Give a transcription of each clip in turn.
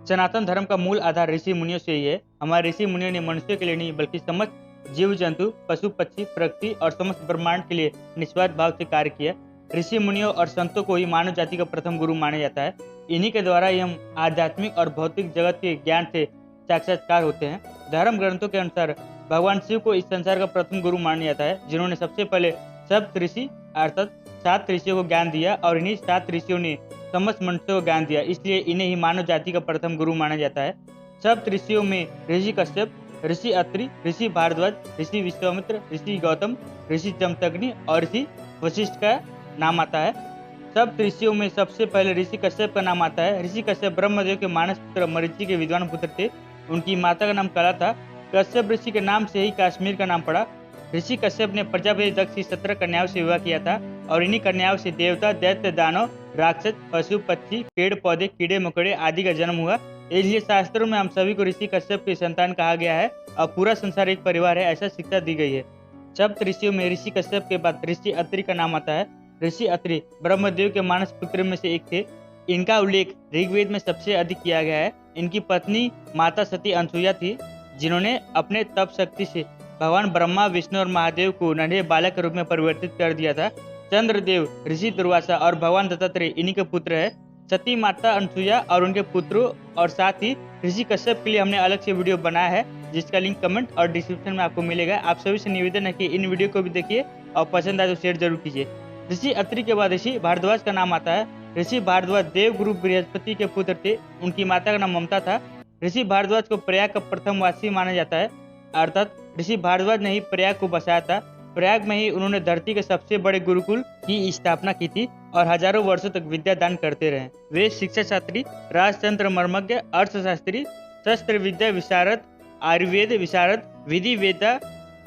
सनातन धर्म का मूल आधार ऋषि मुनियों से ही है। हमारे ऋषि मुनियों ने मनुष्य के लिए नहीं बल्कि समस्त जीव जंतु, पशु पक्षी, प्रकृति और समस्त ब्रह्मांड के लिए निस्वार्थ भाव से कार्य किया। ऋषि मुनियों और संतों को ही मानव जाति का प्रथम गुरु माना जाता है। इन्हीं के द्वारा ही हम आध्यात्मिक और भौतिक जगत के ज्ञान से साक्षात्कार होते हैं। धर्म ग्रंथों के अनुसार भगवान शिव को इस संसार का प्रथम गुरु माना जाता है, जिन्होंने सबसे पहले सप्त ऋषि अर्थात 7 ऋषियों को ज्ञान दिया और इन्हीं 7 ऋषियों ने समस्त मनुष्यों को ज्ञान दिया, इसलिए इन्हें ही मानव जाति का प्रथम गुरु माना जाता है। सप्त ऋषियों में ऋषि कश्यप, ऋषि अत्रि, ऋषि भारद्वाज, ऋषि विश्वामित्र, ऋषि गौतम, ऋषि जमदग्नि और ऋषि वशिष्ठ का नाम आता है। सप्त ऋषियों में सबसे पहले ऋषि कश्यप का नाम आता है। ऋषि कश्यप ब्रह्मदेव के मानस पुत्र मरीचि के विद्वान पुत्र थे। उनकी माता का नाम कला था। कश्यप ऋषि के नाम से ही कश्मीर का नाम पड़ा। ऋषि कश्यप ने प्रजापति दक्ष की 17 कन्याओं से विवाह किया था और इन्हीं कन्याओं से देवता, दैत्य, दानव, राक्षस, पशु पक्षी, पेड़ पौधे, कीड़े मकोड़े आदि का जन्म हुआ। इसलिए शास्त्रों में हम सभी को ऋषि कश्यप की संतान कहा गया है और पूरा संसार एक परिवार है, ऐसा शिक्षा दी गई है। सप्त ऋषियों में ऋषि कश्यप के बाद ऋषि अत्रि का नाम आता है। ऋषि अत्रि ब्रह्मदेव के मानस पुत्र में से एक थे। इनका उल्लेख ऋग्वेद में सबसे अधिक किया गया है। इनकी पत्नी माता सती अनसुईया थी, जिन्होंने अपने तप शक्ति से भगवान ब्रह्मा, विष्णु और महादेव को नन्हे बालक के रूप में परिवर्तित कर दिया था। चंद्रदेव, ऋषि दुर्वासा और भगवान दत्तात्रेय इन्हीं के पुत्र है। सती माता अनसुईया और उनके पुत्रों और साथ ही ऋषि कश्यप के लिए हमने अलग से वीडियो बनाया है, जिसका लिंक कमेंट और डिस्क्रिप्शन में आपको मिलेगा। आप सभी से निवेदन है कि इन वीडियो को भी देखिए और पसंद आए तो शेयर जरूर कीजिए। ऋषि अत्रि के बाद ऋषि भारद्वाज का नाम आता है। ऋषि भारद्वाज देव गुरु बृहस्पति के पुत्र थे। उनकी माता का नाम ममता था। ऋषि भारद्वाज को प्रयाग का प्रथम वासी माना जाता है, अर्थात ऋषि भारद्वाज ने ही प्रयाग को बसाया था। प्रयाग में ही उन्होंने धरती के सबसे बड़े गुरुकुल की स्थापना की थी और हजारों वर्षों तक विद्या दान करते रहे। वे शिक्षा शास्त्री, राजतंत्र मर्मज्ञ, अर्थशास्त्री, शस्त्र विद्या विशारद, आयुर्वेद विशारद, विधि वेदा,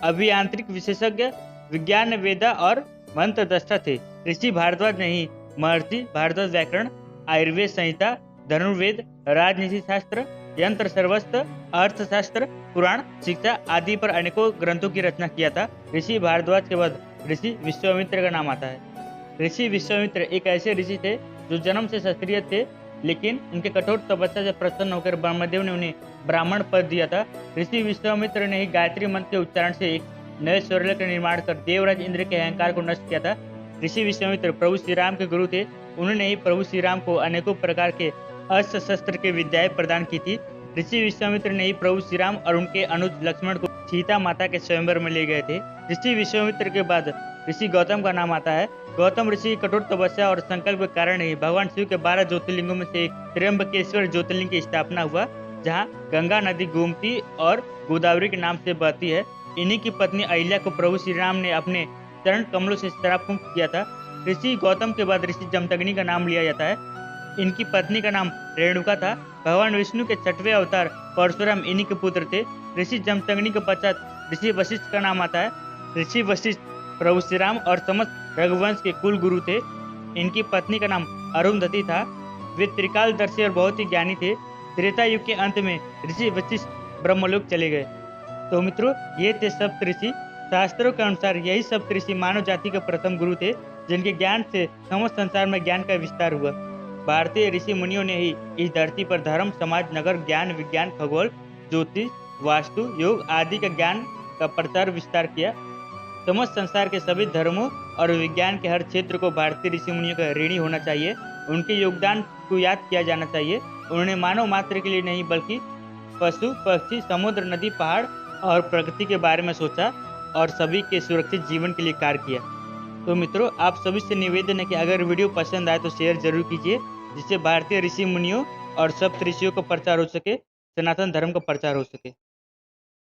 अभियांत्रिक विशेषज्ञ, विज्ञान वेदा और मंत्र दृष्टा थे। ऋषि भारद्वाज ने ही महर्षि भारद्वाज व्याकरण, आयुर्वेद संहिता, धनुर्वेद, राजनीति शास्त्र, यंत्र सर्वस्त्र, अर्थशास्त्र, पुराण, शिक्षा आदि पर अनेकों ग्रंथों की रचना किया था। ऋषि भारद्वाज के बाद ऋषि विश्वामित्र का नाम आता है। ऋषि विश्वामित्र एक ऐसे ऋषि थे जो जन्म से क्षत्रिय थे, लेकिन उनके कठोर तपस्या से प्रसन्न होकर ब्रह्मदेव ने उन्हें ब्राह्मण पद दिया था। ऋषि विश्वामित्र ने ही गायत्री मंत्र के उच्चारण से एक नए स्वर्ग का निर्माण कर देवराज इंद्र के अहंकार को नष्ट किया था। ऋषि विश्वामित्र प्रभु श्री राम के गुरु थे। उन्होंने ही प्रभु श्री राम को अनेकों प्रकार के अस्त्र शस्त्र की विद्याएं प्रदान की थी। ऋषि विश्वामित्र ने ही प्रभु श्री राम और उनके अनुज लक्ष्मण को सीता माता के स्वयंवर में ले गए थे। ऋषि विश्वामित्र के बाद ऋषि गौतम का नाम आता है। गौतम ऋषि की कठोर तपस्या और संकल्प के कारण ही भगवान शिव के 12 ज्योतिर्लिंगों में से एक त्र्यंबकेश्वर ज्योतिर्लिंग की स्थापना हुआ, जहाँ गंगा नदी गोमती और गोदावरी के नाम से बहती है। इन्हीं की पत्नी अहिल्या को प्रभु श्री राम ने अपने चरण कमलों से श्राप मुक्त किया था। ऋषि गौतम के बाद ऋषि जमदग्नि का नाम लिया जाता है। इनकी पत्नी का नाम रेणुका था। भगवान विष्णु के 6वें अवतार परशुराम इन्हीं के पुत्र थे। ऋषि जमदग्नि के पश्चात ऋषि वशिष्ठ का नाम आता है। ऋषि वशिष्ठ प्रभु श्री राम और समस्त रघुवंश के कुल गुरु थे। इनकी पत्नी का नाम अरुंधति था। वे त्रिकालदर्शी और बहुत ही ज्ञानी थे। त्रेता युग के अंत में ऋषि वशिष्ठ ब्रह्मलोक चले गए। तो मित्रों, ये थे सप्त ऋषि। शास्त्रों के अनुसार यही सप्त ऋषि मानव जाति के प्रथम गुरु थे, जिनके ज्ञान से समस्त संसार में ज्ञान का विस्तार हुआ। भारतीय ऋषि मुनियों ने ही इस धरती पर धर्म, समाज, नगर, ज्ञान, विज्ञान, खगोल, ज्योतिष, वास्तु, योग आदि का ज्ञान का प्रचार विस्तार किया। समस्त संसार के सभी धर्मों और विज्ञान के हर क्षेत्र को भारतीय ऋषि मुनियों का ऋणी होना चाहिए। उनके योगदान को याद किया जाना चाहिए। उन्होंने मानव मात्र के लिए नहीं बल्कि पशु पक्षी, समुद्र, नदी, पहाड़ और प्रकृति के बारे में सोचा और सभी के सुरक्षित जीवन के लिए कार्य किया। तो मित्रों, आप सभी से निवेदन है कि अगर वीडियो पसंद आए तो शेयर जरूर कीजिए, जिससे भारतीय ऋषि मुनियों और सप्त ऋषियों का प्रचार हो सके, सनातन धर्म का प्रचार हो सके।